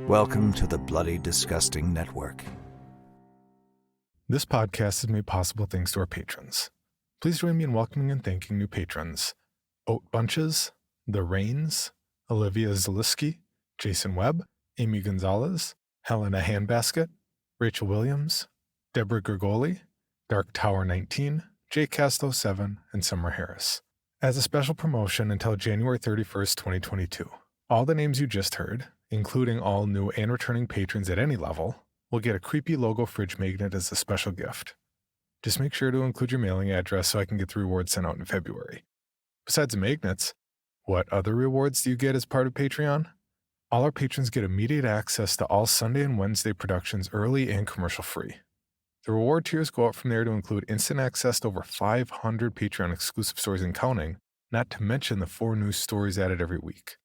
Welcome to the Bloody Disgusting Network. This podcast is made possible thanks to our patrons. Please join me in welcoming and thanking new patrons: Oat Bunches, The Rains, Olivia Zaliski, Jason Webb, Amy Gonzalez, Helena Handbasket, Rachel Williams, Deborah Gergoli, Dark Tower 19, JCast07, and Summer Harris. As a special promotion until January 31st, 2022, all the names you just heard, including all new and returning patrons at any level, will get a creepy logo fridge magnet as a special gift. Just make sure to include your mailing address so I can get the rewards sent out in February. Besides the magnets, what other rewards do you get as part of Patreon? All our patrons get immediate access to all Sunday and Wednesday productions early and commercial free. The reward tiers go up from there to include instant access to over 500 Patreon exclusive stories and counting, not to mention the 4 new stories added every week.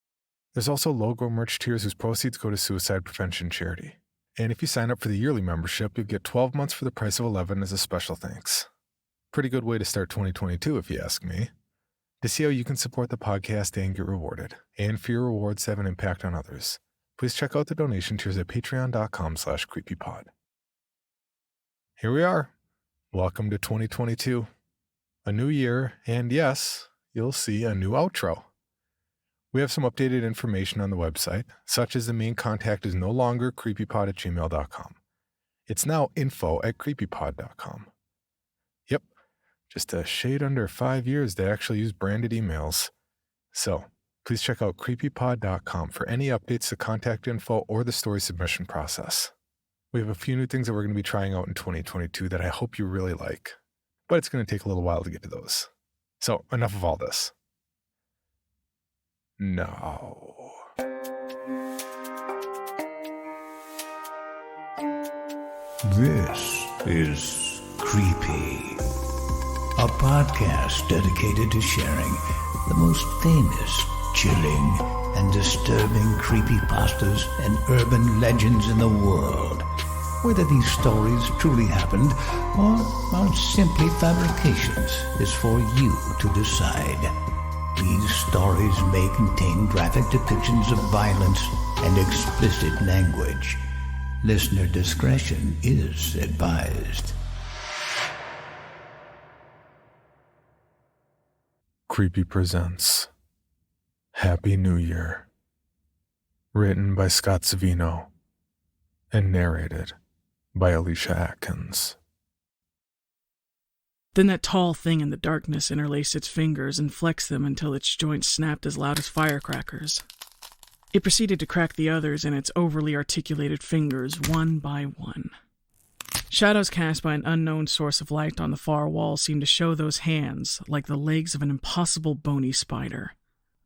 There's also logo merch tiers whose proceeds go to suicide prevention charity. And if you sign up for the yearly membership, you'll get 12 months for the price of 11 as a special thanks. Pretty good way to start 2022 if you ask me. To see how you can support the podcast and get rewarded, and for your rewards to have an impact on others, please check out the donation tiers at patreon.com/creepypod. Here we are. Welcome to 2022. A new year, and yes, you'll see a new outro. We have some updated information on the website, such as the main contact is no longer creepypod@gmail.com. It's now info@creepypod.com. Yep, just a shade under 5 years to actually use branded emails. So, please check out creepypod.com for any updates to contact info or the story submission process. We have a few new things that we're going to be trying out in 2022 that I hope you really like, but it's going to take a little while to get to those. So, enough of all this. No. This is Creepy, a podcast dedicated to sharing the most famous, chilling, and disturbing creepypastas and urban legends in the world. Whether these stories truly happened or are simply fabrications is for you to decide. These stories may contain graphic depictions of violence and explicit language. Listener discretion is advised. Creepy presents Happy New Year. Written by Scott Savino and narrated by Alicia Atkins. Then that tall thing in the darkness interlaced its fingers and flexed them until its joints snapped as loud as firecrackers. It proceeded to crack the others in its overly articulated fingers, one by one. Shadows cast by an unknown source of light on the far wall seemed to show those hands like the legs of an impossible bony spider,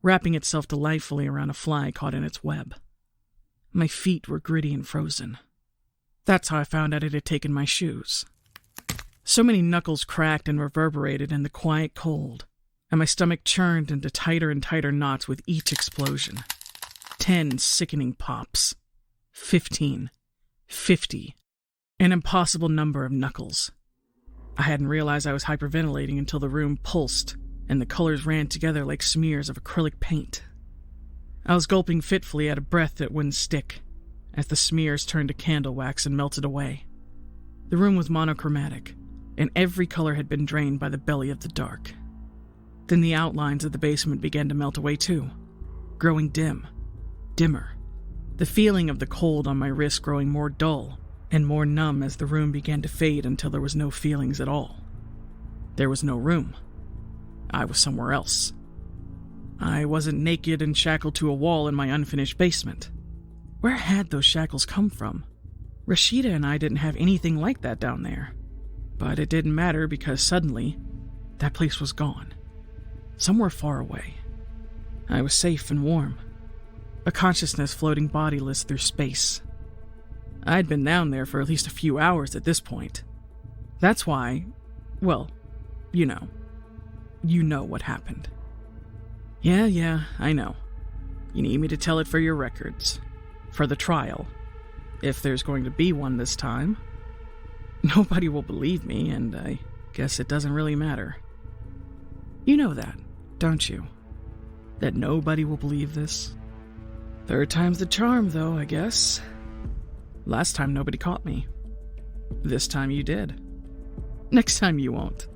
wrapping itself delightfully around a fly caught in its web. My feet were gritty and frozen. That's how I found out it had taken my shoes. So many knuckles cracked and reverberated in the quiet cold, and my stomach churned into tighter and tighter knots with each explosion. 10 sickening pops. 15. 50. An impossible number of knuckles. I hadn't realized I was hyperventilating until the room pulsed, and the colors ran together like smears of acrylic paint. I was gulping fitfully at a breath that wouldn't stick, as the smears turned to candle wax and melted away. The room was monochromatic, and every color had been drained by the belly of the dark. Then the outlines of the basement began to melt away too, growing dimmer. The feeling of the cold on my wrist growing more dull and more numb as the room began to fade until there was no feelings at all. There was no room. I was somewhere else. I wasn't naked and shackled to a wall in my unfinished basement. Where had those shackles come from? Rashida and I didn't have anything like that down there. But it didn't matter because suddenly, that place was gone. Somewhere far away. I was safe and warm. A consciousness floating bodiless through space. I'd been down there for at least a few hours at this point. That's why, well, you know what happened. Yeah, I know. You need me to tell it for your records. For the trial. If there's going to be one this time. Nobody will believe me, and I guess it doesn't really matter. You know that, don't you? That nobody will believe this? Third time's the charm, though, I guess. Last time nobody caught me. This time you did. Next time you won't.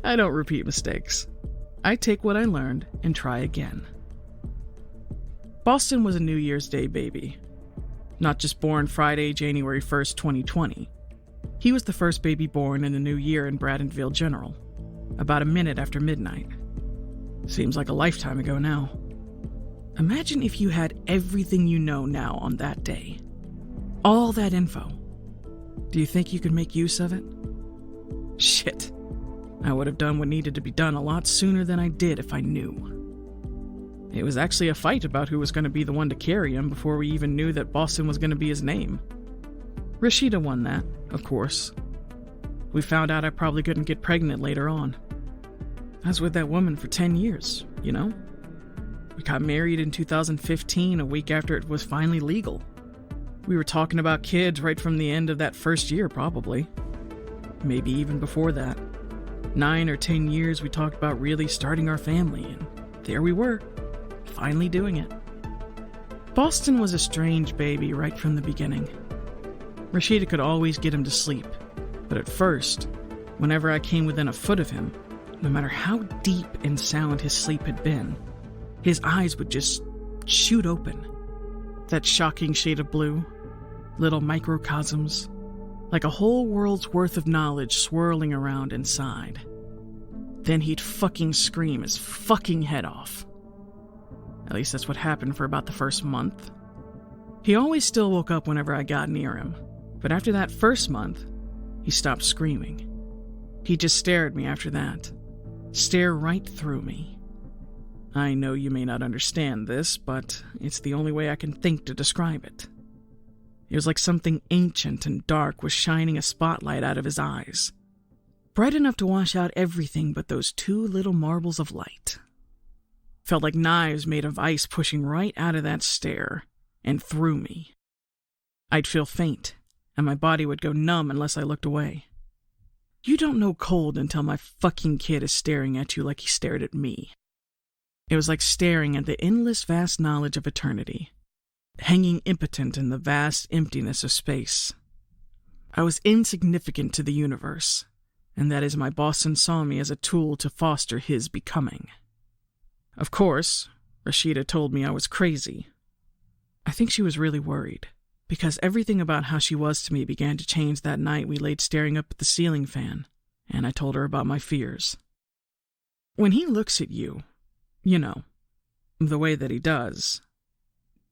I don't repeat mistakes. I take what I learned and try again. Boston was a New Year's Day baby. Not just born Friday, January 1st, 2020. He was the first baby born in the new year in Bradenville General, about a minute after midnight. Seems like a lifetime ago now. Imagine if you had everything you know now on that day. All that info. Do you think you could make use of it? Shit. I would have done what needed to be done a lot sooner than I did if I knew. It was actually a fight about who was going to be the one to carry him before we even knew that Boston was going to be his name. Rashida won that, of course. We found out I probably couldn't get pregnant later on. I was with that woman for 10 years, you know? We got married in 2015, a week after it was finally legal. We were talking about kids right from the end of that first year, probably. Maybe even before that. 9 or 10 years we talked about really starting our family, and there we were, finally doing it. Boston was a strange baby right from the beginning. Rashida could always get him to sleep, but at first, whenever I came within a foot of him, no matter how deep and sound his sleep had been, his eyes would just shoot open. That shocking shade of blue, little microcosms, like a whole world's worth of knowledge swirling around inside. Then he'd fucking scream his fucking head off. At least that's what happened for about the first month. He always still woke up whenever I got near him, but after that first month, he stopped screaming. He'd just stare at me after that. Stare right through me. I know you may not understand this, but it's the only way I can think to describe it. It was like something ancient and dark was shining a spotlight out of his eyes. Bright enough to wash out everything but those 2 little marbles of light. Felt like knives made of ice pushing right out of that stare and through me. I'd feel faint, and my body would go numb unless I looked away. You don't know cold until my fucking kid is staring at you like he stared at me. It was like staring at the endless vast knowledge of eternity, hanging impotent in the vast emptiness of space. I was insignificant to the universe, and that is why Boston saw me as a tool to foster his becoming. Of course, Rashida told me I was crazy. I think she was really worried, because everything about how she was to me began to change that night we laid staring up at the ceiling fan, and I told her about my fears. When he looks at you, you know, the way that he does,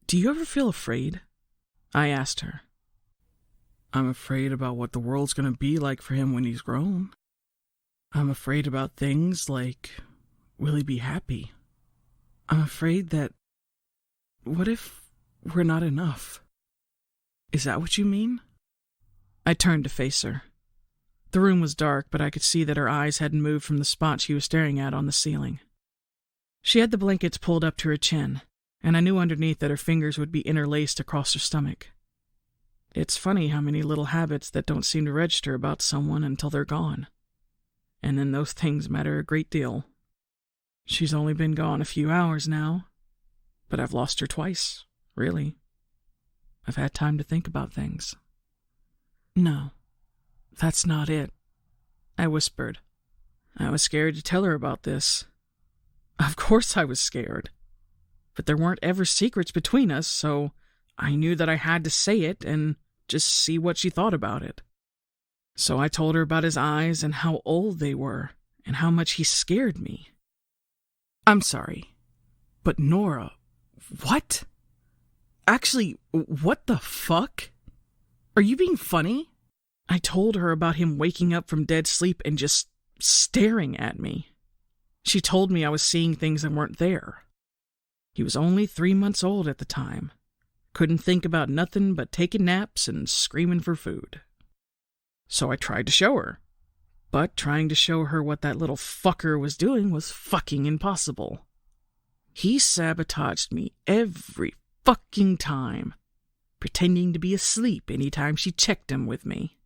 do you ever feel afraid? I asked her. I'm afraid about what the world's going to be like for him when he's grown. I'm afraid about things like, will he be happy? I'm afraid that, what if we're not enough? Is that what you mean? I turned to face her. The room was dark, but I could see that her eyes hadn't moved from the spot she was staring at on the ceiling. She had the blankets pulled up to her chin, and I knew underneath that her fingers would be interlaced across her stomach. It's funny how many little habits that don't seem to register about someone until they're gone. And then those things matter a great deal. She's only been gone a few hours now, but I've lost her twice, really. I've had time to think about things. No, that's not it, I whispered. I was scared to tell her about this. Of course I was scared. But there weren't ever secrets between us, so I knew that I had to say it and just see what she thought about it. So I told her about his eyes and how old they were and how much he scared me. I'm sorry, but Nora, what? Actually, what the fuck? Are you being funny? I told her about him waking up from dead sleep and just staring at me. She told me I was seeing things that weren't there. He was only 3 months old at the time. Couldn't think about nothing but taking naps and screaming for food. So I tried to show her. But trying to show her what that little fucker was doing was fucking impossible. He sabotaged me every fucking time, pretending to be asleep anytime she checked him with me.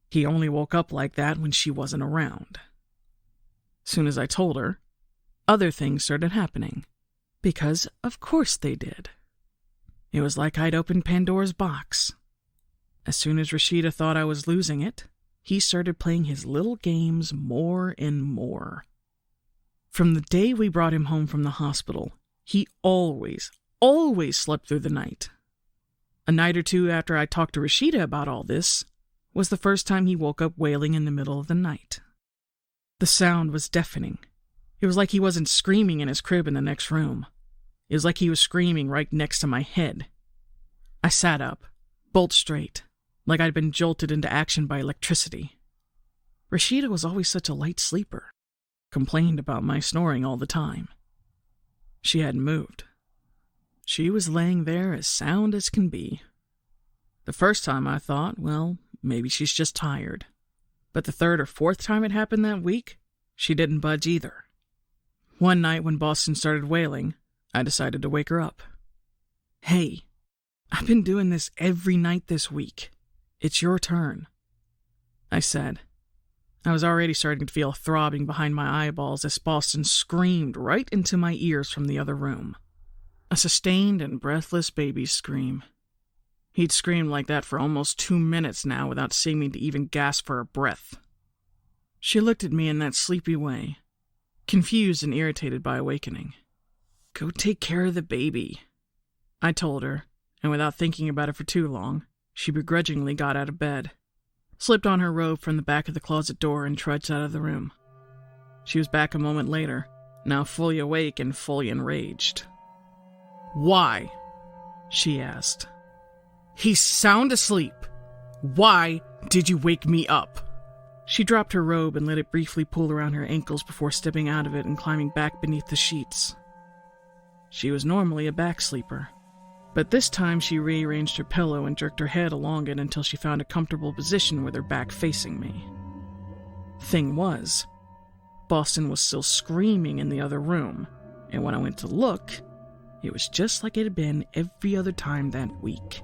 He only woke up like that when she wasn't around. Soon as I told her, other things started happening. Because of course they did. It was like I'd opened Pandora's box. As soon as Rashida thought I was losing it, he started playing his little games more and more. From the day we brought him home from the hospital, he always slept through the night. A night or two after I talked to Rashida about all this was the first time he woke up wailing in the middle of the night. The sound was deafening. It was like he wasn't screaming in his crib in the next room. It was like he was screaming right next to my head. I sat up, bolt straight, like I'd been jolted into action by electricity. Rashida was always such a light sleeper, complained about my snoring all the time. She hadn't moved. She was laying there as sound as can be. The first time I thought, well, maybe she's just tired. But the third or fourth time it happened that week, she didn't budge either. One night when Boston started wailing, I decided to wake her up. "Hey, I've been doing this every night this week. It's your turn," I said. I was already starting to feel throbbing behind my eyeballs as Boston screamed right into my ears from the other room. A sustained and breathless baby scream. He'd screamed like that for almost 2 minutes now without seeming to even gasp for a breath. She looked at me in that sleepy way, confused and irritated by awakening. "Go take care of the baby," I told her, and without thinking about it for too long, she begrudgingly got out of bed, slipped on her robe from the back of the closet door, and trudged out of the room. She was back a moment later, now fully awake and fully enraged. "Why?" she asked. "He's sound asleep. Why did you wake me up?" She dropped her robe and let it briefly pull around her ankles before stepping out of it and climbing back beneath the sheets. She was normally a back sleeper, but this time she rearranged her pillow and jerked her head along it until she found a comfortable position with her back facing me. Thing was, Boston was still screaming in the other room, and when I went to look, it was just like it had been every other time that week.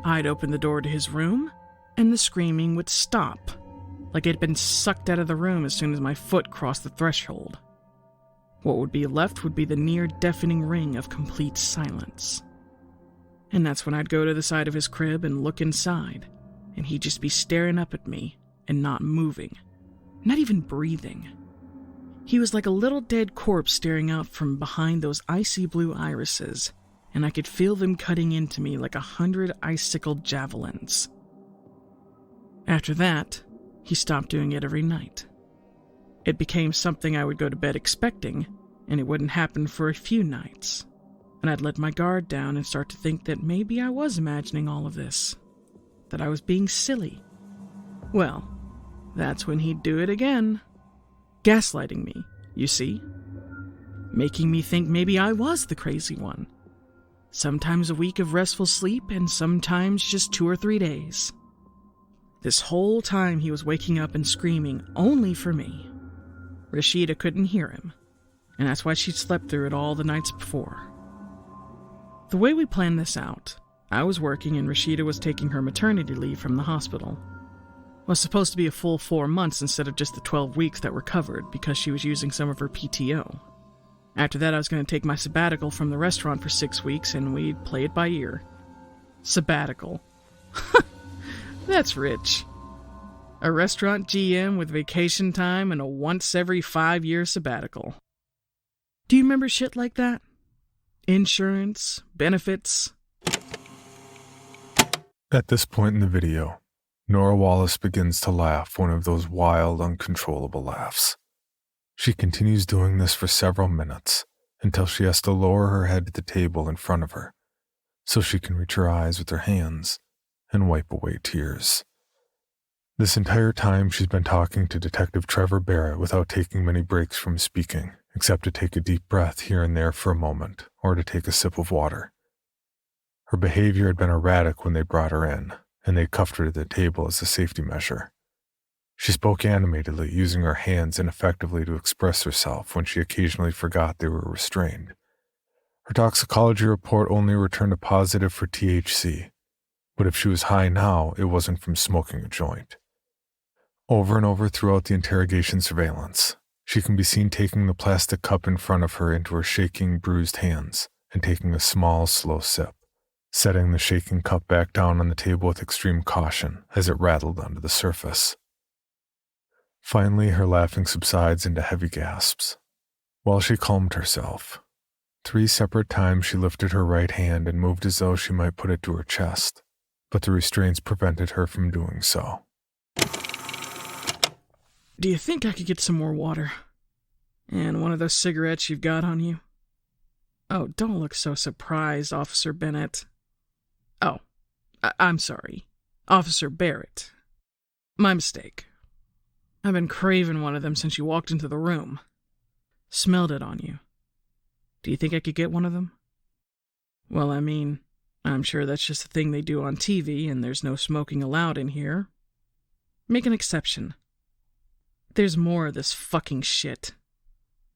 I'd open the door to his room, and the screaming would stop, like it had been sucked out of the room as soon as my foot crossed the threshold. What would be left would be the near-deafening ring of complete silence. And that's when I'd go to the side of his crib and look inside, and he'd just be staring up at me and not moving, not even breathing. He was like a little dead corpse staring out from behind those icy blue irises, and I could feel them cutting into me like 100 icicled javelins. After that, he stopped doing it every night. It became something I would go to bed expecting, and it wouldn't happen for a few nights. And I'd let my guard down and start to think that maybe I was imagining all of this, that I was being silly. Well, that's when he'd do it again. Gaslighting me, you see? Making me think maybe I was the crazy one. Sometimes a week of restful sleep, and sometimes just 2 or 3 days. This whole time he was waking up and screaming only for me. Rashida couldn't hear him, and that's why she'd slept through it all the nights before. The way we planned this out, I was working and Rashida was taking her maternity leave from the hospital. It was supposed to be a full 4 months instead of just the 12 weeks that were covered because she was using some of her PTO. After that, I was going to take my sabbatical from the restaurant for 6 weeks, and we'd play it by ear. Sabbatical. That's rich. A restaurant GM with vacation time and a once-every-5-year sabbatical. Do you remember shit like that? Insurance, benefits. At this point in the video, Nora Wallace begins to laugh one of those wild, uncontrollable laughs. She continues doing this for several minutes until she has to lower her head to the table in front of her so she can reach her eyes with her hands and wipe away tears. This entire time she's been talking to Detective Trevor Barrett without taking many breaks from speaking, except to take a deep breath here and there for a moment or to take a sip of water. Her behavior had been erratic when they brought her in, and they cuffed her to the table as a safety measure. She spoke animatedly, using her hands ineffectively to express herself when she occasionally forgot they were restrained. Her toxicology report only returned a positive for THC, but if she was high now, it wasn't from smoking a joint. Over and over throughout the interrogation surveillance, She can be seen taking the plastic cup in front of her into her shaking, bruised hands and taking a small, slow sip, setting the shaking cup back down on the table with extreme caution as it rattled onto the surface. Finally, her laughing subsides into heavy gasps. While she calmed herself, 3 separate times she lifted her right hand and moved as though she might put it to her chest, but the restraints prevented her from doing so. Do you think I could get some more water? And one of those cigarettes you've got on you? Oh, don't look so surprised, Officer Bennett. Oh, I'm sorry. Officer Barrett. My mistake. I've been craving one of them since you walked into the room. Smelled it on you. Do you think I could get one of them? Well, I mean, I'm sure that's just a thing they do on TV, and there's no smoking allowed in here. Make an exception. There's more of this fucking shit.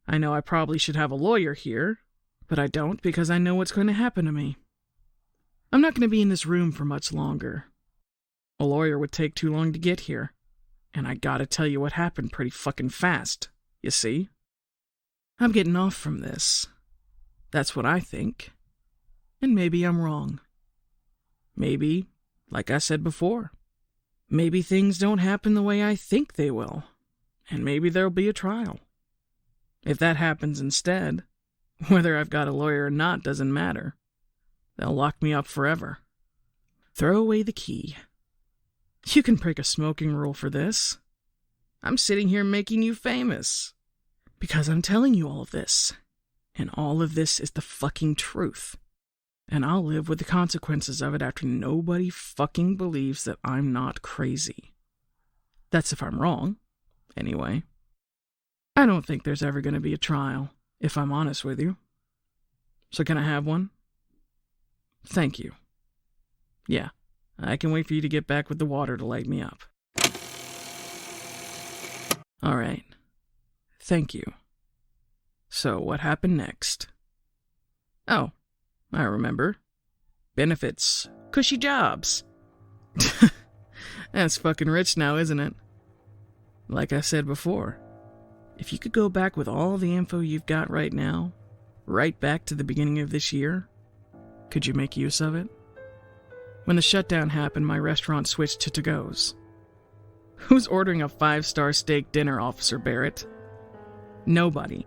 I know I probably should have a lawyer here, but I don't because I know what's going to happen to me. I'm not going to be in this room for much longer. A lawyer would take too long to get here, and I gotta tell you what happened pretty fucking fast, you see? I'm getting off from this. That's what I think. And maybe I'm wrong. Maybe, like I said before, maybe things don't happen the way I think they will, and maybe there'll be a trial. If that happens instead, whether I've got a lawyer or not doesn't matter. They'll lock me up forever. Throw away the key. You can break a smoking rule for this. I'm sitting here making you famous. Because I'm telling you all of this. And all of this is the fucking truth. And I'll live with the consequences of it after nobody fucking believes that I'm not crazy. That's if I'm wrong, anyway. I don't think there's ever going to be a trial, if I'm honest with you. So can I have one? Thank you. Yeah, I can wait for you to get back with the water to light me up. All right. Thank you. So what happened next? Oh, I remember. Benefits. Cushy jobs. That's fucking rich now, isn't it? Like I said before, if you could go back with all the info you've got right now, right back to the beginning of this year, could you make use of it? When the shutdown happened, my restaurant switched to to-goes. Who's ordering a 5-star steak dinner, Officer Barrett? Nobody.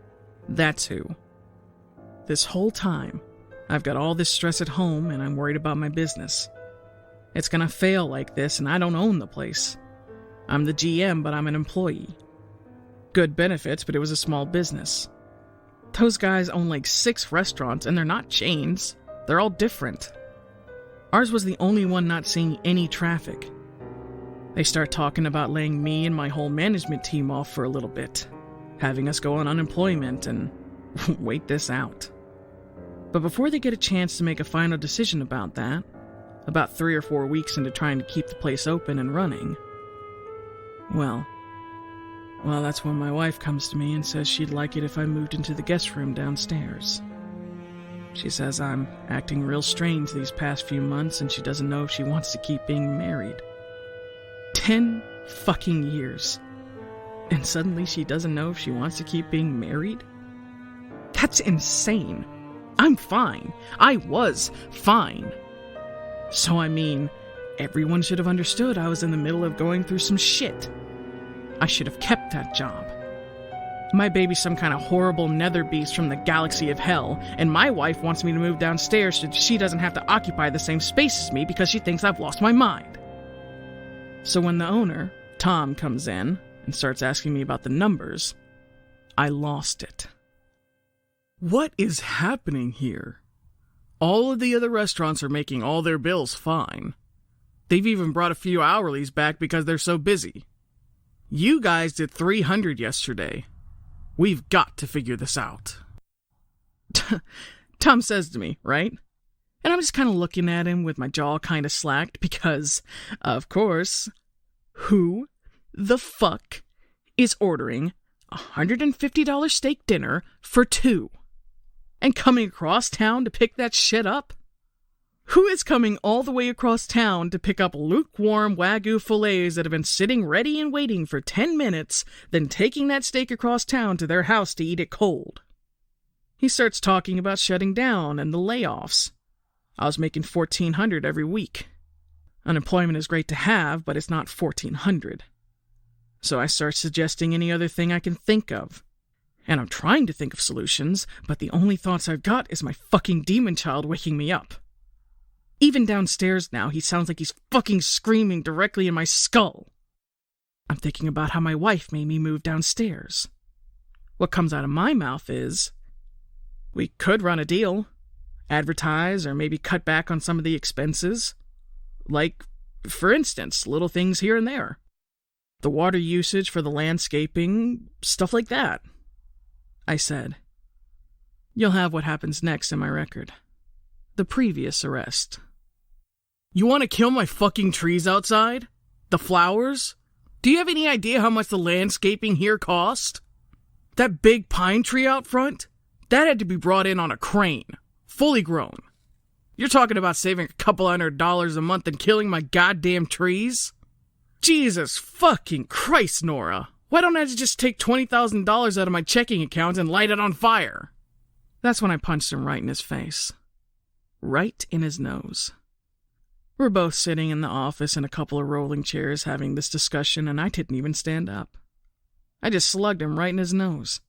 That's who. This whole time, I've got all this stress at home and I'm worried about my business. It's gonna fail like this and I don't own the place. I'm the GM, but I'm an employee. Good benefits, but it was a small business. Those guys own like 6 restaurants and they're not chains. They're all different. Ours was the only one not seeing any traffic. They start talking about laying me and my whole management team off for a little bit, having us go on unemployment and wait this out. But before they get a chance to make a final decision about that, about 3 or 4 weeks into trying to keep the place open and running, well, that's when my wife comes to me and says she'd like it if I moved into the guest room downstairs. She says I'm acting real strange these past few months and she doesn't know if she wants to keep being married. 10 fucking years. And suddenly she doesn't know if she wants to keep being married? That's insane. I'm fine. I was fine. So I mean, everyone should have understood I was in the middle of going through some shit. I should have kept that job. My baby's some kind of horrible nether beast from the galaxy of hell, and my wife wants me to move downstairs so she doesn't have to occupy the same space as me because she thinks I've lost my mind. So when the owner, Tom, comes in and starts asking me about the numbers, I lost it. What is happening here? All of the other restaurants are making all their bills fine. They've even brought a few hourlies back because they're so busy. You guys did 300 yesterday. We've got to figure this out. Tom says to me, right? And I'm just kind of looking at him with my jaw kind of slacked because, of course, who the fuck is ordering a $150 steak dinner for 2? And coming across town to pick that shit up? Who is coming all the way across town to pick up lukewarm Wagyu fillets that have been sitting ready and waiting for 10 minutes, then taking that steak across town to their house to eat it cold? He starts talking about shutting down and the layoffs. I was making $1,400 every week. Unemployment is great to have, but it's not $1,400. So I start suggesting any other thing I can think of. And I'm trying to think of solutions, but the only thoughts I've got is my fucking demon child waking me up. Even downstairs now, he sounds like he's fucking screaming directly in my skull. I'm thinking about how my wife made me move downstairs. What comes out of my mouth is, we could run a deal, advertise, or maybe cut back on some of the expenses. Like, for instance, little things here and there. The water usage for the landscaping, stuff like that. I said, you'll have what happens next in my record. The previous arrest. You want to kill my fucking trees outside? The flowers? Do you have any idea how much the landscaping here cost? That big pine tree out front? That had to be brought in on a crane. Fully grown. You're talking about saving a couple $100 a month and killing my goddamn trees? Jesus fucking Christ, Nora. Why don't I just take $20,000 out of my checking account and light it on fire? That's when I punched him right in his face. Right in his nose. We're both sitting in the office in a couple of rolling chairs having this discussion, and I didn't even stand up. I just slugged him right in his nose,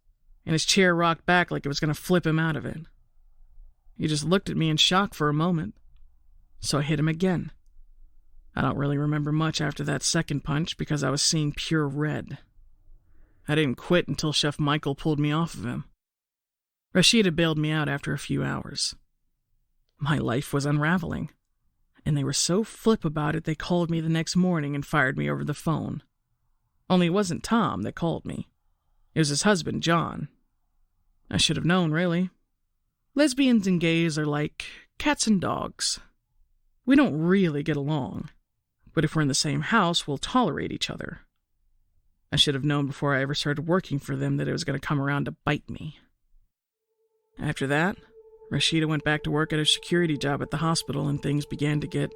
and his chair rocked back like it was going to flip him out of it. He just looked at me in shock for a moment, so I hit him again. I don't really remember much after that second punch because I was seeing pure red. I didn't quit until Chef Michael pulled me off of him. Rashida bailed me out after a few hours. My life was unraveling, and they were so flip about it they called me the next morning and fired me over the phone. Only it wasn't Tom that called me. It was his husband, John. I should have known, really. Lesbians and gays are like cats and dogs. We don't really get along, but if we're in the same house, we'll tolerate each other. I should have known before I ever started working for them that it was going to come around to bite me. After that, Rashida went back to work at her security job at the hospital, and things began to get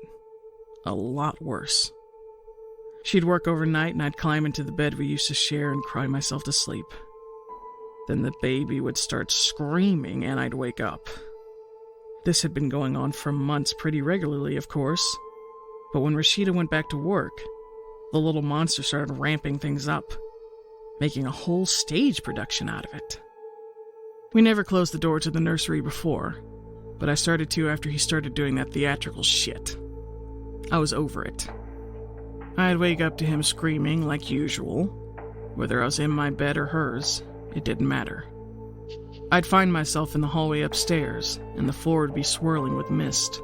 a lot worse. She'd work overnight, and I'd climb into the bed we used to share and cry myself to sleep. Then the baby would start screaming, and I'd wake up. This had been going on for months pretty regularly, of course, but when Rashida went back to work, the little monster started ramping things up, making a whole stage production out of it. We never closed the door to the nursery before, but I started to after he started doing that theatrical shit. I was over it. I'd wake up to him screaming like usual. Whether I was in my bed or hers, it didn't matter. I'd find myself in the hallway upstairs, and the floor would be swirling with mist.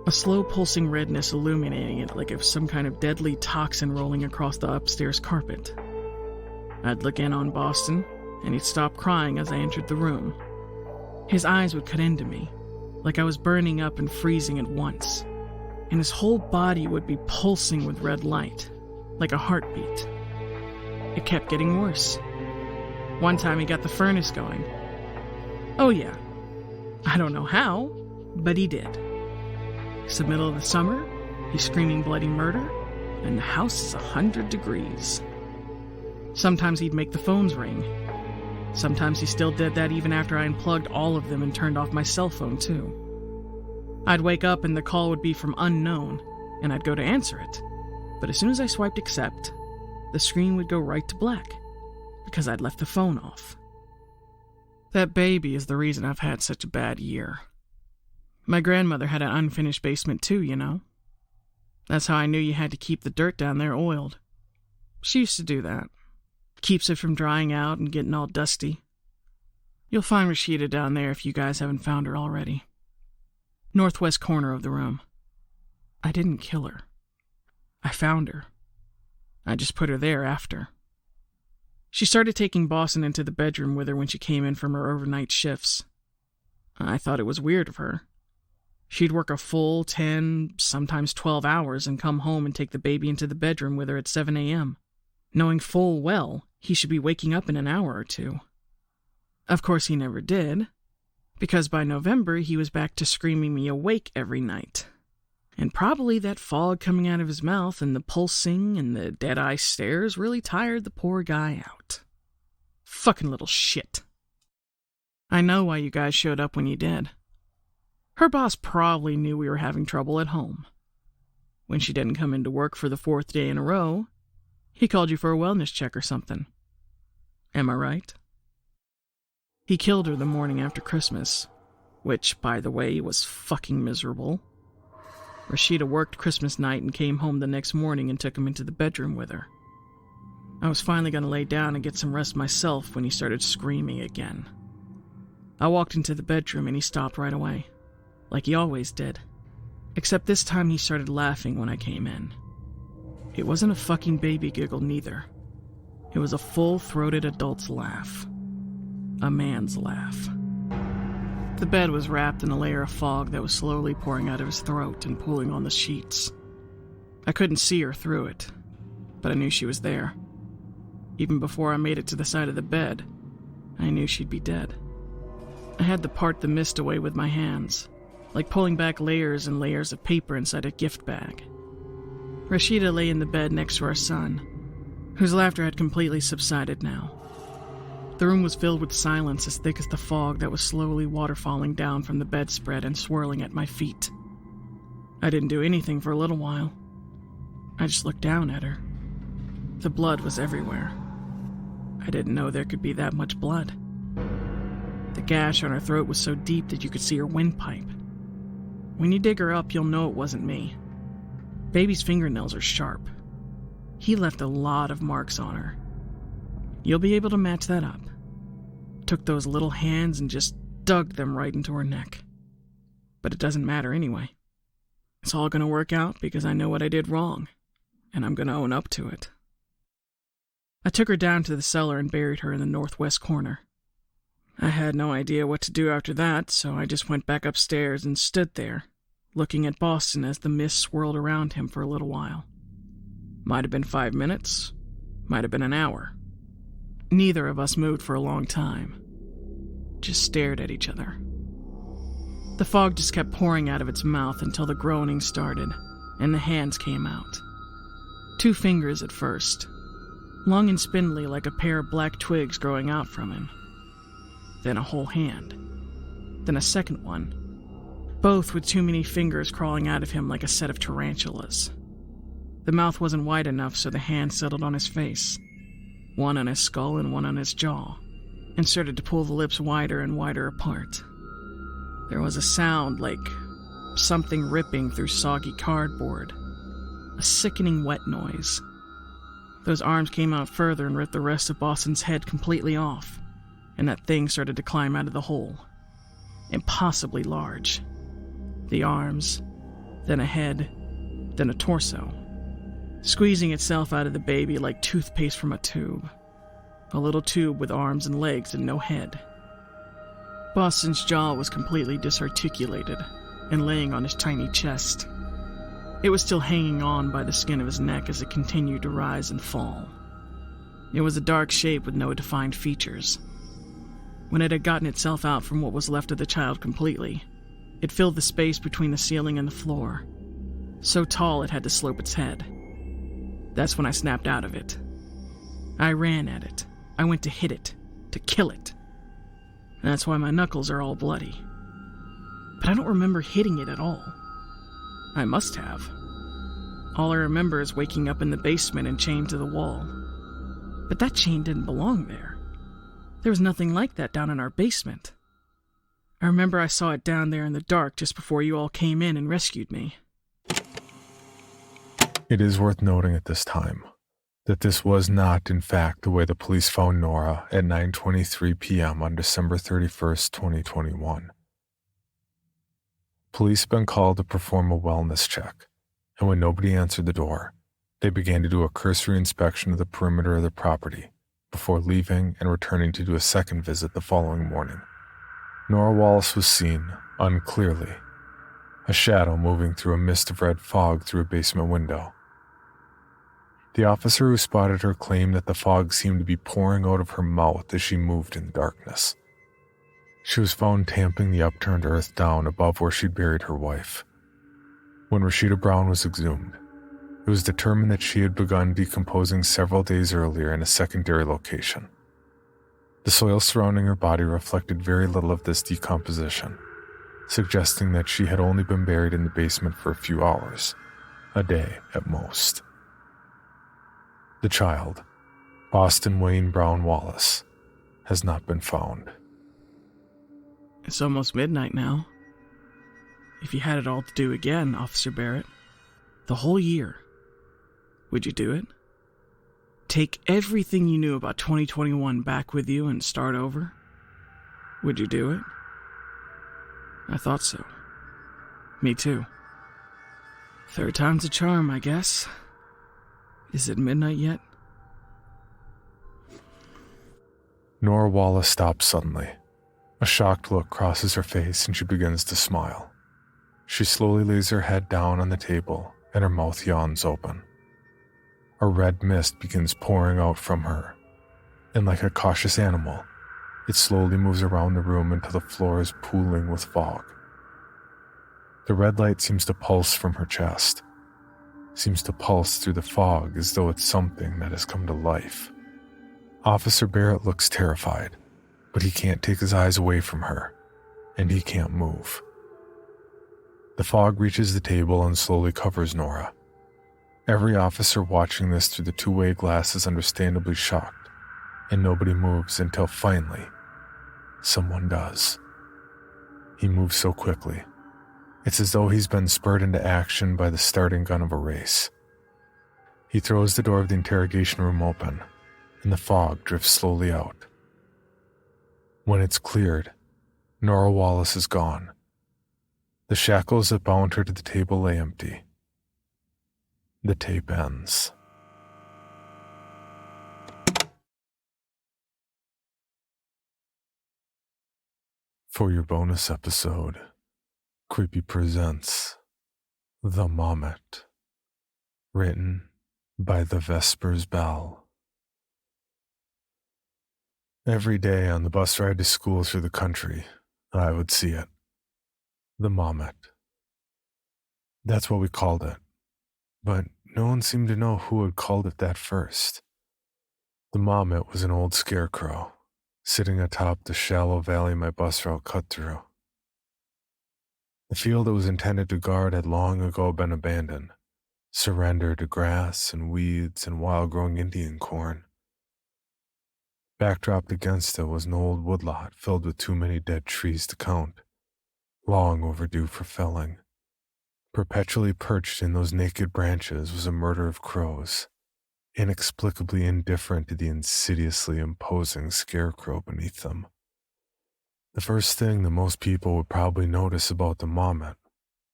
A slow pulsing redness illuminating it like if some kind of deadly toxin rolling across the upstairs carpet. I'd look in on Boston, and he'd stop crying as I entered the room. His eyes would cut into me, like I was burning up and freezing at once, and his whole body would be pulsing with red light, like a heartbeat. It kept getting worse. One time he got the furnace going. Oh yeah, I don't know how, but he did. It's the middle of the summer, he's screaming bloody murder, and the house is 100 degrees. Sometimes he'd make the phones ring. Sometimes he still did that even after I unplugged all of them and turned off my cell phone too. I'd wake up and the call would be from unknown, and I'd go to answer it. But as soon as I swiped accept, the screen would go right to black, because I'd left the phone off. That baby is the reason I've had such a bad year. My grandmother had an unfinished basement too, you know. That's how I knew you had to keep the dirt down there oiled. She used to do that. Keeps it from drying out and getting all dusty. You'll find Rashida down there if you guys haven't found her already. Northwest corner of the room. I didn't kill her. I found her. I just put her there after. She started taking Boston into the bedroom with her when she came in from her overnight shifts. I thought it was weird of her. She'd work a full 10, sometimes 12 hours and come home and take the baby into the bedroom with her at 7 a.m., knowing full well he should be waking up in an hour or two. Of course he never did, Because by November, he was back to screaming me awake every night. And probably that fog coming out of his mouth and the pulsing and the dead-eye stares really tired the poor guy out. Fucking little shit. I know why you guys showed up when you did. Her boss probably knew we were having trouble at home. When she didn't come into work for the 4th day in a row, he called you for a wellness check or something. Am I right? He killed her the morning after Christmas, which, by the way, was fucking miserable. Rashida worked Christmas night and came home the next morning and took him into the bedroom with her. I was finally going to lay down and get some rest myself when he started screaming again. I walked into the bedroom and he stopped right away, like he always did. Except this time he started laughing when I came in. It wasn't a fucking baby giggle neither. It was a full-throated adult's laugh. A man's laugh. The bed was wrapped in a layer of fog that was slowly pouring out of his throat and pulling on the sheets. I couldn't see her through it, but I knew she was there. Even before I made it to the side of the bed, I knew she'd be dead. I had to part the mist away with my hands, like pulling back layers and layers of paper inside a gift bag. Rashida lay in the bed next to our son, whose laughter had completely subsided now. The room was filled with silence as thick as the fog that was slowly waterfalling down from the bedspread and swirling at my feet. I didn't do anything for a little while. I just looked down at her. The blood was everywhere. I didn't know there could be that much blood. The gash on her throat was so deep that you could see her windpipe. When you dig her up, you'll know it wasn't me. Baby's fingernails are sharp. He left a lot of marks on her. You'll be able to match that up. Took those little hands and just dug them right into her neck. But it doesn't matter anyway. It's all going to work out because I know what I did wrong, and I'm going to own up to it. I took her down to the cellar and buried her in the northwest corner. I had no idea what to do after that, so I just went back upstairs and stood there, looking at Boston as the mist swirled around him for a little while. Might have been 5 minutes, might have been an hour. Neither of us moved for a long time. Just stared at each other. The fog just kept pouring out of its mouth until the groaning started, and the hands came out. 2 fingers at first, long and spindly like a pair of black twigs growing out from him. Then a whole hand. Then a second one, both with too many fingers crawling out of him like a set of tarantulas. The mouth wasn't wide enough, so the hand settled on his face, one on his skull and one on his jaw, and started to pull the lips wider and wider apart. There was a sound like something ripping through soggy cardboard, a sickening wet noise. Those arms came out further and ripped the rest of Boston's head completely off, and that thing started to climb out of the hole. Impossibly large. The arms, then a head, then a torso, squeezing itself out of the baby like toothpaste from a tube. A little tube with arms and legs and no head. Boston's jaw was completely disarticulated and laying on his tiny chest. It was still hanging on by the skin of his neck as it continued to rise and fall. It was a dark shape with no defined features. When it had gotten itself out from what was left of the child completely, it filled the space between the ceiling and the floor, so tall it had to slope its head. That's when I snapped out of it. I ran at it. I went to hit it, to kill it. That's why my knuckles are all bloody. But I don't remember hitting it at all. I must have. All I remember is waking up in the basement and chained to the wall. But that chain didn't belong there. There was nothing like that down in our basement. I remember I saw it down there in the dark just before you all came in and rescued me. It is worth noting at this time that this was not, in fact, the way the police found Nora at 9:23 p.m. on December 31st, 2021. Police had been called to perform a wellness check, and when nobody answered the door, they began to do a cursory inspection of the perimeter of the property before leaving and returning to do a second visit the following morning. Nora Wallace was seen, unclearly, a shadow moving through a mist of red fog through a basement window. The officer who spotted her claimed that the fog seemed to be pouring out of her mouth as she moved in the darkness. She was found tamping the upturned earth down above where she'd buried her wife. When Rashida Brown was exhumed, it was determined that she had begun decomposing several days earlier in a secondary location. The soil surrounding her body reflected very little of this decomposition, suggesting that she had only been buried in the basement for a few hours, a day at most. The child, Boston Wayne Brown Wallace, has not been found. It's almost midnight now. If you had it all to do again, Officer Barrett, the whole year, would you do it? Take everything you knew about 2021 back with you and start over? Would you do it? I thought so. Me too. Third time's a charm, I guess. Is it midnight yet? Nora Wallace stops suddenly. A shocked look crosses her face and she begins to smile. She slowly lays her head down on the table and her mouth yawns open. A red mist begins pouring out from her, and like a cautious animal, it slowly moves around the room until the floor is pooling with fog. The red light seems to pulse from her chest, seems to pulse through the fog as though it's something that has come to life. Officer Barrett looks terrified, but he can't take his eyes away from her, and he can't move. The fog reaches the table and slowly covers Nora. Every officer watching this through the two-way glass is understandably shocked, and nobody moves until finally, someone does. He moves so quickly. It's as though he's been spurred into action by the starting gun of a race. He throws the door of the interrogation room open, and the fog drifts slowly out. When it's cleared, Nora Wallace is gone. The shackles that bound her to the table lay empty. The tape ends. For your bonus episode, Creepy presents The Mommet, written by The Vespers Bell. Every day on the bus ride to school through the country, I would see it. The Mommet. That's what we called it. But no one seemed to know who had called it that first. The Mommet was an old scarecrow, sitting atop the shallow valley my bus route cut through. The field it was intended to guard had long ago been abandoned, surrendered to grass and weeds and wild-growing Indian corn. Backdropped against it was an old woodlot filled with too many dead trees to count, long overdue for felling. Perpetually perched in those naked branches was a murder of crows, inexplicably indifferent to the insidiously imposing scarecrow beneath them. The first thing that most people would probably notice about the Mommet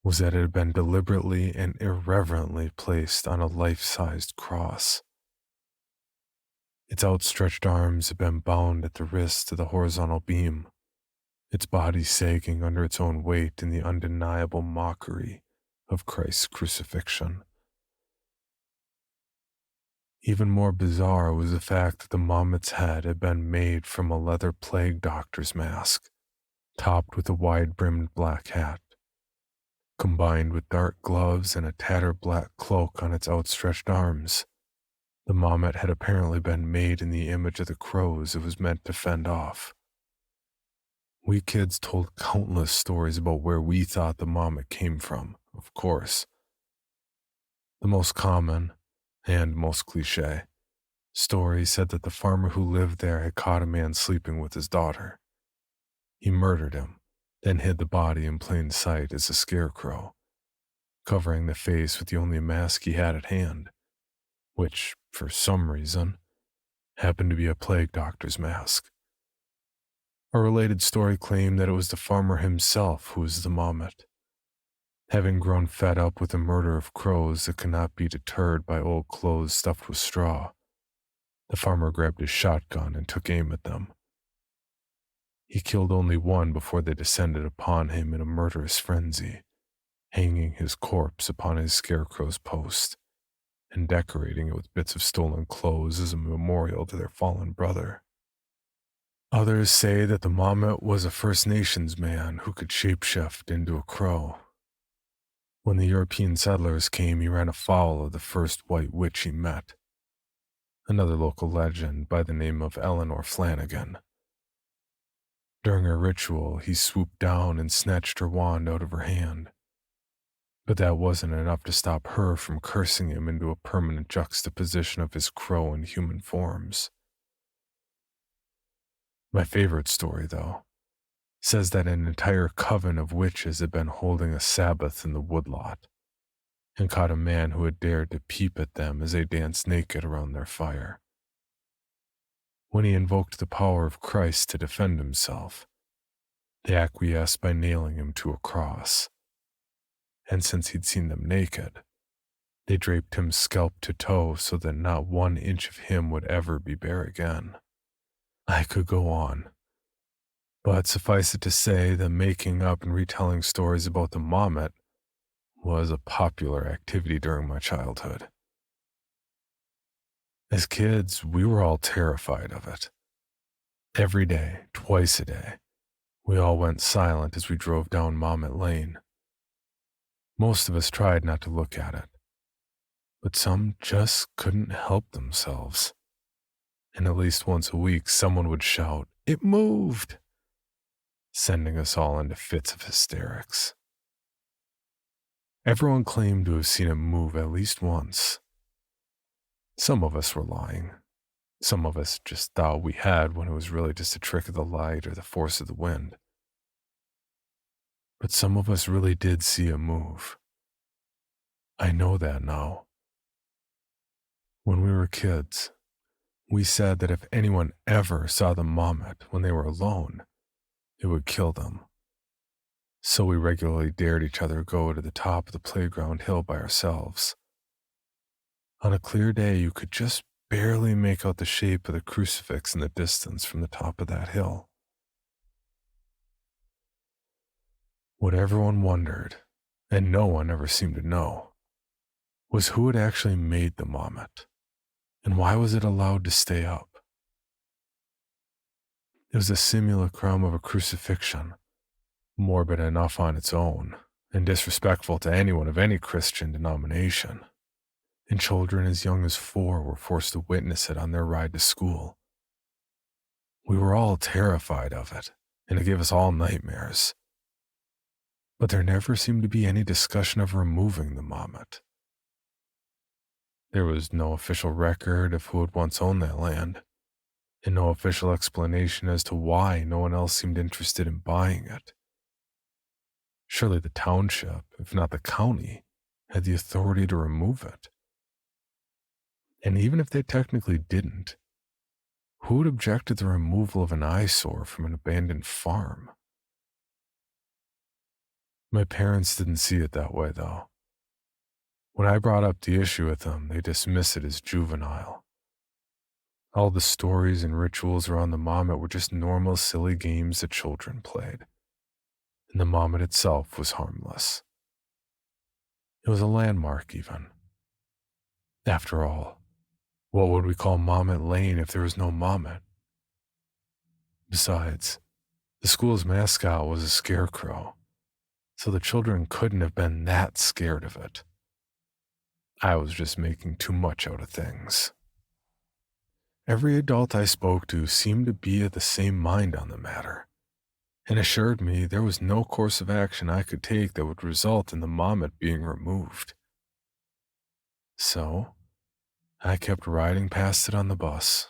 was that it had been deliberately and irreverently placed on a life-sized cross. Its outstretched arms had been bound at the wrist to the horizontal beam, its body sagging under its own weight in the undeniable mockery of Christ's crucifixion. Even more bizarre was the fact that the Mommet's head had been made from a leather plague doctor's mask, topped with a wide-brimmed black hat. Combined with dark gloves and a tattered black cloak on its outstretched arms, the Mommet had apparently been made in the image of the crows it was meant to fend off. We kids told countless stories about where we thought the Mommet came from, of course. The most common, and most cliché, story said that the farmer who lived there had caught a man sleeping with his daughter. He murdered him, then hid the body in plain sight as a scarecrow, covering the face with the only mask he had at hand, which, for some reason, happened to be a plague doctor's mask. A related story claimed that it was the farmer himself who was the Mommet. Having grown fed up with the murder of crows that could not be deterred by old clothes stuffed with straw, the farmer grabbed his shotgun and took aim at them. He killed only one before they descended upon him in a murderous frenzy, hanging his corpse upon his scarecrow's post and decorating it with bits of stolen clothes as a memorial to their fallen brother. Others say that the Mamet was a First Nations man who could shapeshift into a crow. When the European settlers came, he ran afoul of the first white witch he met, another local legend by the name of Eleanor Flanagan. During her ritual, he swooped down and snatched her wand out of her hand. But that wasn't enough to stop her from cursing him into a permanent juxtaposition of his crow and human forms. My favorite story, though, says that an entire coven of witches had been holding a Sabbath in the woodlot and caught a man who had dared to peep at them as they danced naked around their fire. When he invoked the power of Christ to defend himself, they acquiesced by nailing him to a cross. And since he'd seen them naked, they draped him scalp to toe so that not 1 inch of him would ever be bare again. I could go on, but suffice it to say that making up and retelling stories about the Mamet was a popular activity during my childhood. As kids, we were all terrified of it. Every day, twice a day, we all went silent as we drove down Mamet Lane. Most of us tried not to look at it, but some just couldn't help themselves. And at least once a week, someone would shout, "It moved!" sending us all into fits of hysterics. Everyone claimed to have seen it move at least once. Some of us were lying. Some of us just thought we had when it was really just a trick of the light or the force of the wind. But some of us really did see it move. I know that now. When we were kids, we said that if anyone ever saw the Mamet when they were alone, it would kill them. So we regularly dared each other go to the top of the playground hill by ourselves. On a clear day, you could just barely make out the shape of the crucifix in the distance from the top of that hill. What everyone wondered, and no one ever seemed to know, was who had actually made the Mamet, and why was it allowed to stay up? It was a simulacrum of a crucifixion, morbid enough on its own, and disrespectful to anyone of any Christian denomination. And children as young as 4 were forced to witness it on their ride to school. We were all terrified of it, and it gave us all nightmares. But there never seemed to be any discussion of removing the Mamet. There was no official record of who had once owned that land, and no official explanation as to why no one else seemed interested in buying it. Surely the township, if not the county, had the authority to remove it. And even if they technically didn't, who would object to the removal of an eyesore from an abandoned farm? My parents didn't see it that way, though. When I brought up the issue with them, they dismissed it as juvenile. All the stories and rituals around the Mamet were just normal, silly games that children played, and the Mamet itself was harmless. It was a landmark, even. After all, what would we call Mamet Lane if there was no Mamet? Besides, the school's mascot was a scarecrow, so the children couldn't have been that scared of it. I was just making too much out of things. Every adult I spoke to seemed to be of the same mind on the matter, and assured me there was no course of action I could take that would result in the Mamet being removed. So, I kept riding past it on the bus,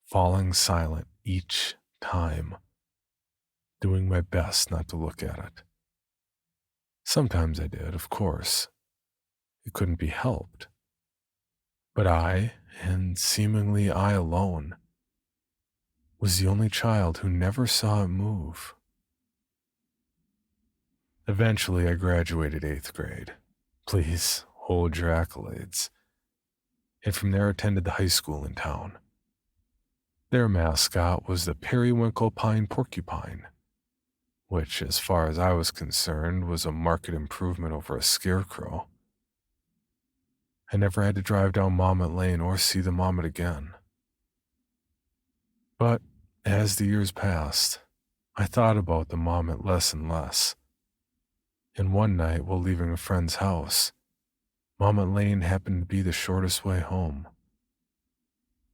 falling silent each time, doing my best not to look at it. Sometimes I did, of course. It couldn't be helped. But I, and seemingly I alone, was the only child who never saw it move. Eventually, I graduated 8th grade. Please hold your accolades. And from there attended the high school in town. Their mascot was the Periwinkle Pine Porcupine, which, as far as I was concerned, was a marked improvement over a scarecrow. I never had to drive down Mamet Lane or see the Mamet again. But As the years passed, I thought about the Marmot less and less. And one night, while leaving a friend's house, Marmot Lane happened to be the shortest way home.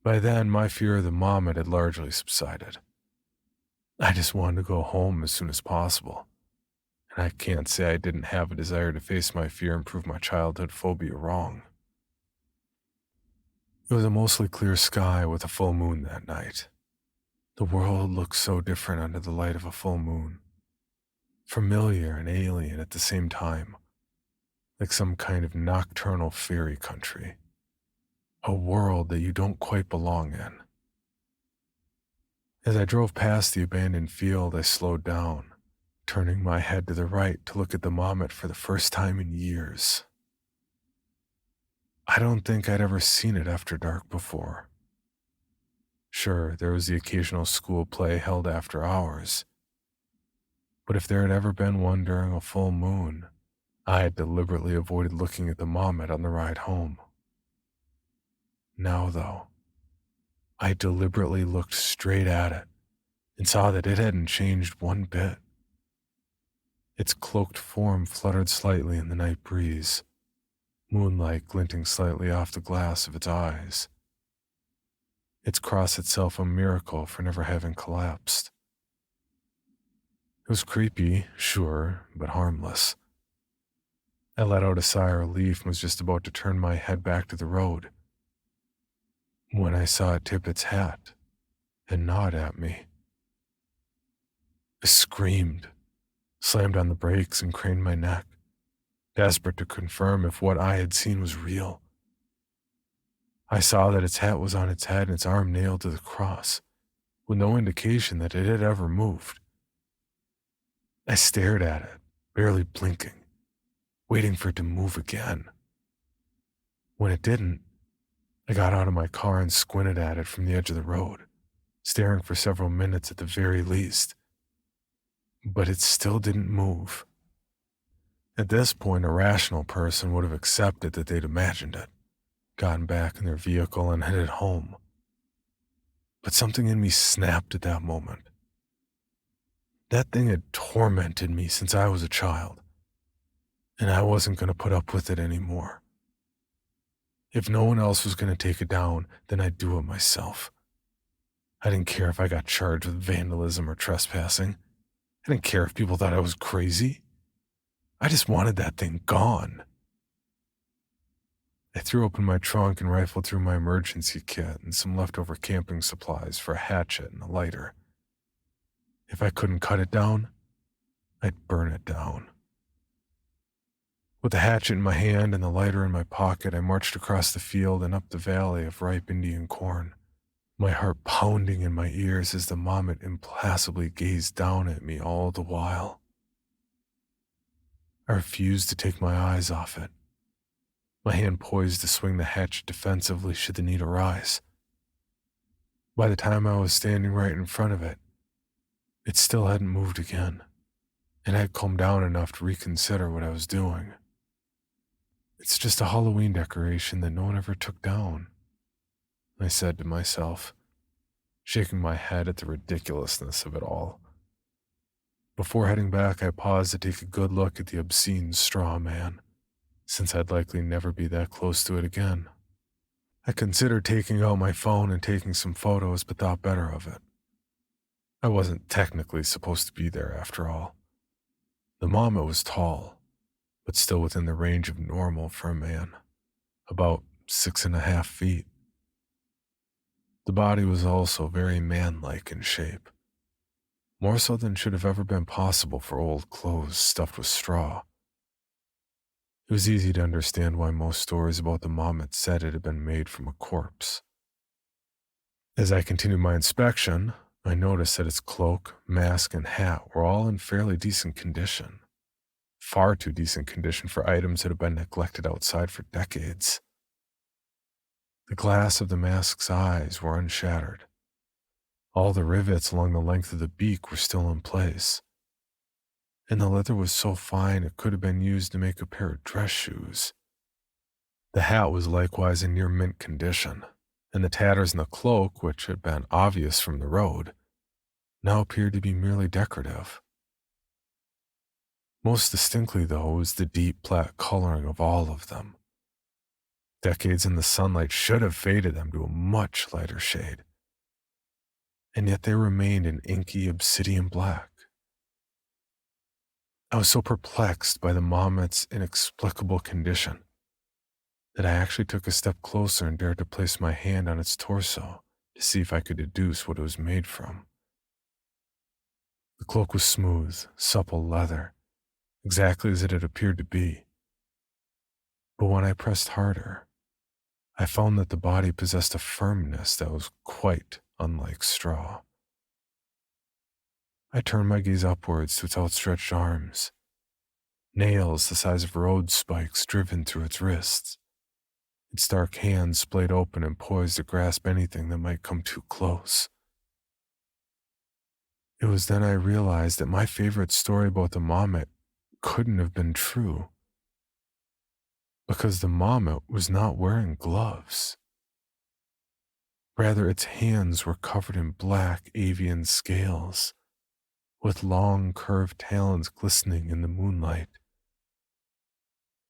By then, my fear of the Marmot had largely subsided. I just wanted to go home as soon as possible, and I can't say I didn't have a desire to face my fear and prove my childhood phobia wrong. It was a mostly clear sky with a full moon that night. The world looked so different under the light of a full moon. Familiar and alien at the same time, like some kind of nocturnal fairy country. A world that you don't quite belong in. As I drove past the abandoned field, I slowed down, turning my head to the right to look at the Marmot for the first time in years. I don't think I'd ever seen it after dark before. Sure, there was the occasional school play held after hours, but if there had ever been one during a full moon, I had deliberately avoided looking at the Marmot on the ride home. Now, though, I deliberately looked straight at it and saw that it hadn't changed one bit. Its cloaked form fluttered slightly in the night breeze, moonlight glinting slightly off the glass of its eyes. Its cross itself a miracle for never having collapsed. It was creepy, sure, but harmless. I let out a sigh of relief and was just about to turn my head back to the road when I saw it tip its hat and nod at me. I screamed, slammed on the brakes, and craned my neck, desperate to confirm if what I had seen was real. I saw that its hat was on its head and its arm nailed to the cross, with no indication that it had ever moved. I stared at it, barely blinking, waiting for it to move again. When it didn't, I got out of my car and squinted at it from the edge of the road, staring for several minutes at the very least. But it still didn't move. At this point, a rational person would have accepted that they'd imagined it, gotten back in their vehicle and headed home. But something in me snapped at that moment. That thing had tormented me since I was a child, and I wasn't going to put up with it anymore. If no one else was going to take it down, then I'd do it myself. I didn't care if I got charged with vandalism or trespassing. I didn't care if people thought I was crazy. I just wanted that thing gone. I threw open my trunk and rifled through my emergency kit and some leftover camping supplies for a hatchet and a lighter. If I couldn't cut it down, I'd burn it down. With the hatchet in my hand and the lighter in my pocket, I marched across the field and up the valley of ripe Indian corn, my heart pounding in my ears as the Marmot impassively gazed down at me all the while. I refused to take my eyes off it, my hand poised to swing the hatchet defensively should the need arise. By the time I was standing right in front of it, it still hadn't moved again, and I had calmed down enough to reconsider what I was doing. It's just a Halloween decoration that no one ever took down, I said to myself, shaking my head at the ridiculousness of it all. Before heading back, I paused to take a good look at the obscene straw man, since I'd likely never be that close to it again. I considered taking out my phone and taking some photos, but thought better of it. I wasn't technically supposed to be there after all. The Marmot was tall, but still within the range of normal for a man, about 6.5 feet. The body was also very man-like in shape, more so than should have ever been possible for old clothes stuffed with straw. It was easy to understand why most stories about the Marmot said it had been made from a corpse. As I continued my inspection, I noticed that its cloak, mask, and hat were all in fairly decent condition. Far too decent condition for items that have been neglected outside for decades. The glass of the mask's eyes were unshattered. All the rivets along the length of the beak were still in place. And the leather was so fine it could have been used to make a pair of dress shoes. The hat was likewise in near mint condition, and the tatters in the cloak, which had been obvious from the road, now appeared to be merely decorative. Most distinctly, though, was the deep black coloring of all of them. Decades in the sunlight should have faded them to a much lighter shade, and yet they remained an inky obsidian black. I was so perplexed by the Mamet's inexplicable condition that I actually took a step closer and dared to place my hand on its torso to see if I could deduce what it was made from. The cloak was smooth, supple leather, exactly as it had appeared to be. But when I pressed harder, I found that the body possessed a firmness that was quite unlike straw. I turned my gaze upwards to its outstretched arms, nails the size of road spikes driven through its wrists, its dark hands splayed open and poised to grasp anything that might come too close. It was then I realized that my favorite story about the Mamet couldn't have been true, because the Mamet was not wearing gloves. Rather, its hands were covered in black avian scales, with long curved talons glistening in the moonlight.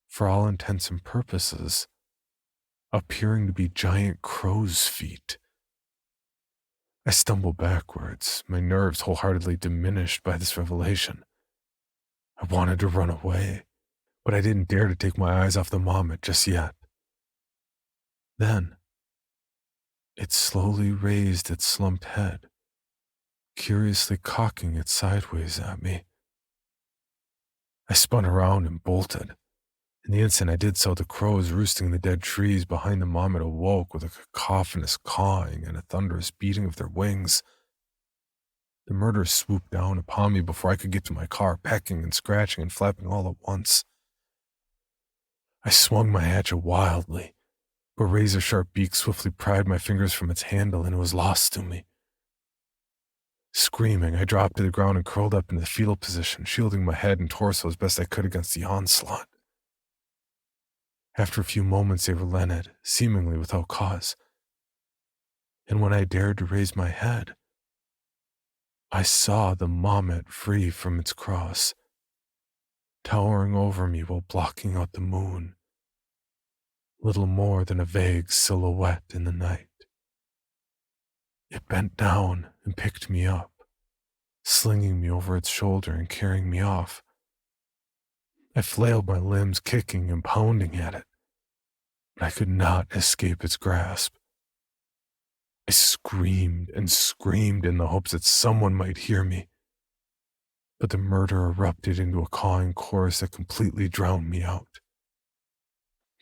For all intents and purposes, appearing to be giant crow's feet. I stumbled backwards, my nerves wholeheartedly diminished by this revelation. I wanted to run away, but I didn't dare to take my eyes off the Mamet just yet. Then, it slowly raised its slumped head, curiously cocking it sideways at me. I spun around and bolted. In the instant I did so, the crows roosting in the dead trees behind the Mamet awoke with a cacophonous cawing and a thunderous beating of their wings. The murderers swooped down upon me before I could get to my car, pecking and scratching and flapping all at once. I swung my hatchet wildly, but a razor-sharp beak swiftly pried my fingers from its handle, and it was lost to me. Screaming, I dropped to the ground and curled up in the fetal position, shielding my head and torso as best I could against the onslaught. After a few moments, they relented, seemingly without cause. And when I dared to raise my head, I saw the Mamet free from its cross, towering over me while blocking out the moon, little more than a vague silhouette in the night. It bent down and picked me up, slinging me over its shoulder and carrying me off. I flailed my limbs, kicking and pounding at it, but I could not escape its grasp. I screamed and screamed in the hopes that someone might hear me, but the murder erupted into a cawing chorus that completely drowned me out.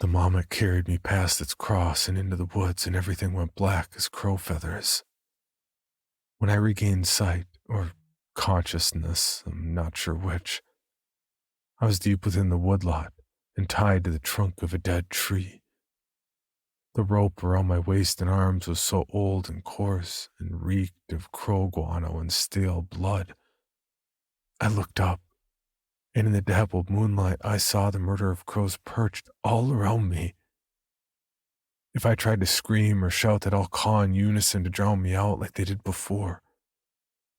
The Mamet carried me past its cross and into the woods, and everything went black as crow feathers. When I regained sight, or consciousness, I'm not sure which, I was deep within the woodlot and tied to the trunk of a dead tree. The rope around my waist and arms was so old and coarse and reeked of crow guano and stale blood. I looked up, and in the dappled moonlight I saw the murder of crows perched all around me. If I tried to scream or shout, they'd all caw in unison to drown me out like they did before,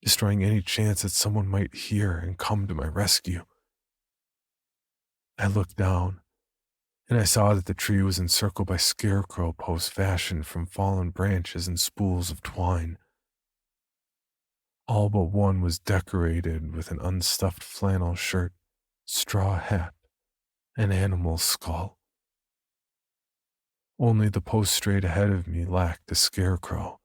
destroying any chance that someone might hear and come to my rescue. I looked down, and I saw that the tree was encircled by scarecrow posts fashioned from fallen branches and spools of twine. All but one was decorated with an unstuffed flannel shirt, straw hat, and animal skull. Only the post straight ahead of me lacked a scarecrow,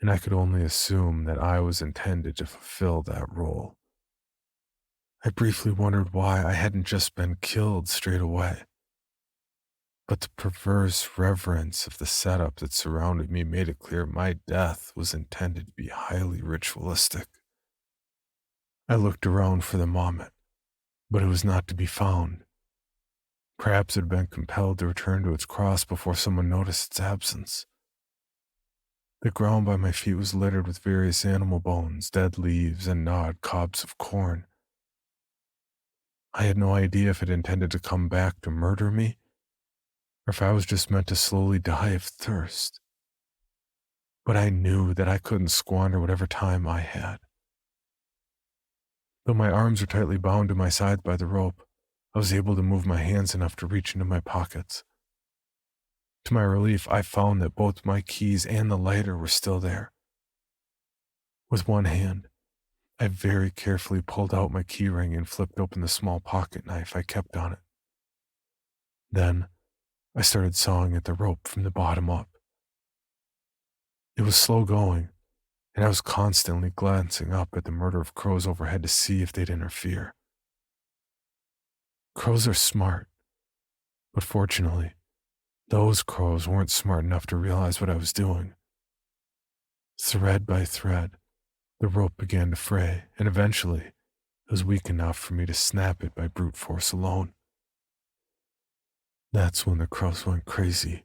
and I could only assume that I was intended to fulfill that role. I briefly wondered why I hadn't just been killed straight away, but the perverse reverence of the setup that surrounded me made it clear my death was intended to be highly ritualistic. I looked around for the Mamet, but it was not to be found. Perhaps it had been compelled to return to its cross before someone noticed its absence. The ground by my feet was littered with various animal bones, dead leaves, and gnawed cobs of corn. I had no idea if it intended to come back to murder me, or if I was just meant to slowly die of thirst. but I knew that I couldn't squander whatever time I had. Though my arms were tightly bound to my sides by the rope, I was able to move my hands enough to reach into my pockets. To my relief, I found that both my keys and the lighter were still there. With one hand, I very carefully pulled out my key ring and flipped open the small pocket knife I kept on it. Then, I started sawing at the rope from the bottom up. It was slow going, and I was constantly glancing up at the murder of crows overhead to see if they'd interfere. Crows are smart, but fortunately, those crows weren't smart enough to realize what I was doing. Thread by thread, the rope began to fray, and eventually, it was weak enough for me to snap it by brute force alone. That's when the crows went crazy.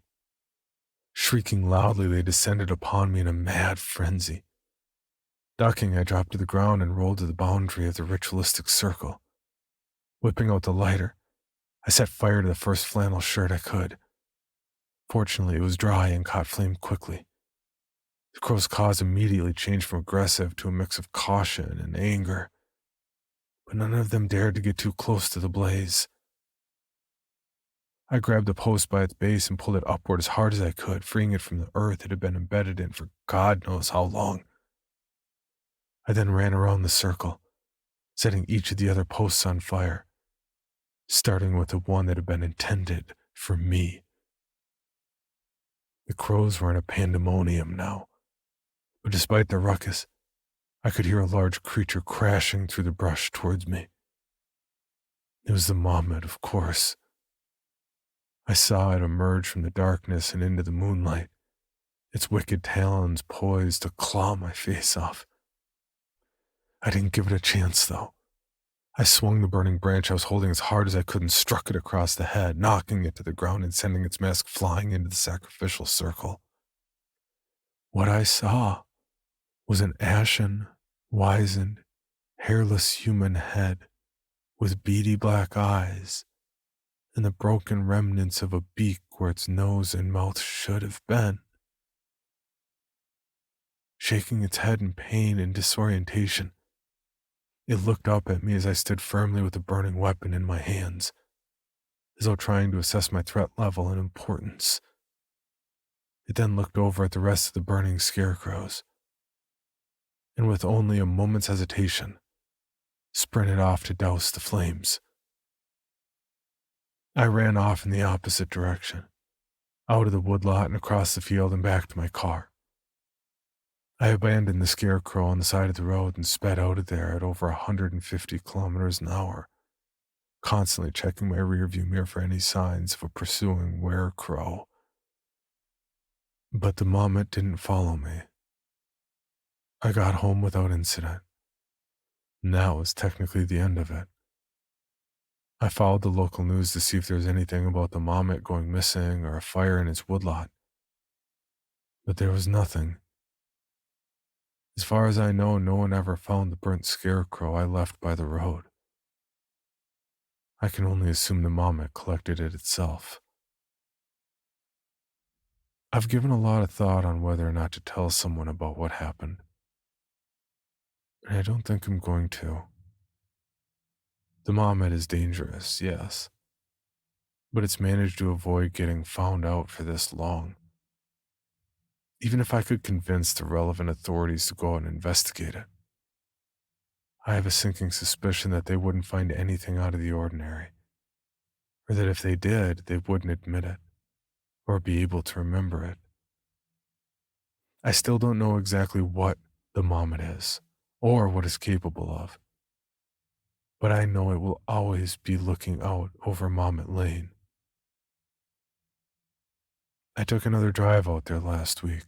Shrieking loudly, they descended upon me in a mad frenzy. Ducking, I dropped to the ground and rolled to the boundary of the ritualistic circle. Whipping out the lighter, I set fire to the first flannel shirt I could. Fortunately, it was dry and caught flame quickly. The crow's cause immediately changed from aggressive to a mix of caution and anger, but none of them dared to get too close to the blaze. I grabbed the post by its base and pulled it upward as hard as I could, freeing it from the earth it had been embedded in for God knows how long. I then ran around the circle, setting each of the other posts on fire, starting with the one that had been intended for me. The crows were in a pandemonium now, but despite the ruckus, I could hear a large creature crashing through the brush towards me. It was the marmot, of course. I saw it emerge from the darkness and into the moonlight, its wicked talons poised to claw my face off. I didn't give it a chance, though. I swung the burning branch I was holding as hard as I could and struck it across the head, knocking it to the ground and sending its mask flying into the sacrificial circle. What I saw was an ashen, wizened, hairless human head with beady black eyes and the broken remnants of a beak where its nose and mouth should have been. Shaking its head in pain and disorientation, it looked up at me as I stood firmly with the burning weapon in my hands, as though trying to assess my threat level and importance. It then looked over at the rest of the burning scarecrows, and with only a moment's hesitation, sprinted off to douse the flames. I ran off in the opposite direction, out of the woodlot and across the field and back to my car. I abandoned the scarecrow on the side of the road and sped out of there at over 150 kilometers an hour, constantly checking my rearview mirror for any signs of a pursuing werecrow. But the marmot didn't follow me. I got home without incident, and that was technically the end of it. I followed the local news to see if there was anything about the marmot going missing or a fire in its woodlot, but there was nothing. As far as I know, no one ever found the burnt scarecrow I left by the road. I can only assume the marmot collected it itself. I've given a lot of thought on whether or not to tell someone about what happened, and I don't think I'm going to. The marmot is dangerous, yes, but it's managed to avoid getting found out for this long. Even if I could convince the relevant authorities to go out and investigate it, I have a sinking suspicion that they wouldn't find anything out of the ordinary, or that if they did, they wouldn't admit it, or be able to remember it. I still don't know exactly what the marmot is, or what it's capable of, but I know it will always be looking out over Marmot Lane. I took another drive out there last week,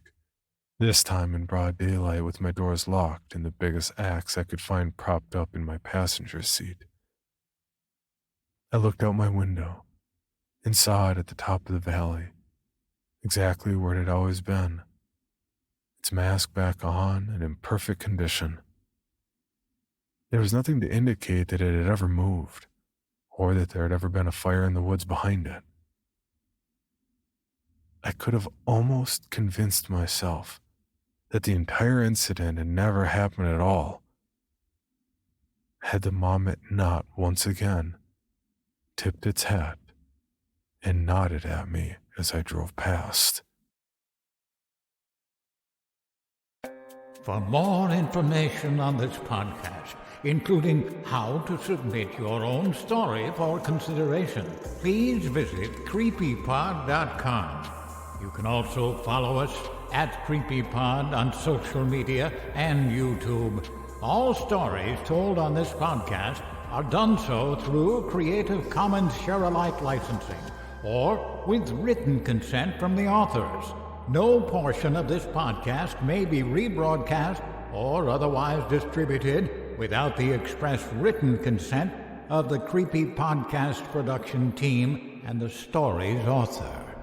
this time in broad daylight with my doors locked and the biggest axe I could find propped up in my passenger seat. I looked out my window and saw it at the top of the valley, exactly where it had always been, its mask back on and in perfect condition. There was nothing to indicate that it had ever moved, or that there had ever been a fire in the woods behind it. I could have almost convinced myself that the entire incident had never happened at all, had the Mamet not once again tipped its hat and nodded at me as I drove past. For more information on this podcast, including how to submit your own story for consideration, please visit creepypod.com. You can also follow us at CreepyPod on social media and YouTube. All stories told on this podcast are done so through Creative Commons Share-alike licensing or with written consent from the authors. No portion of this podcast may be rebroadcast or otherwise distributed without the express written consent of the Creepy Podcast production team and the story's author.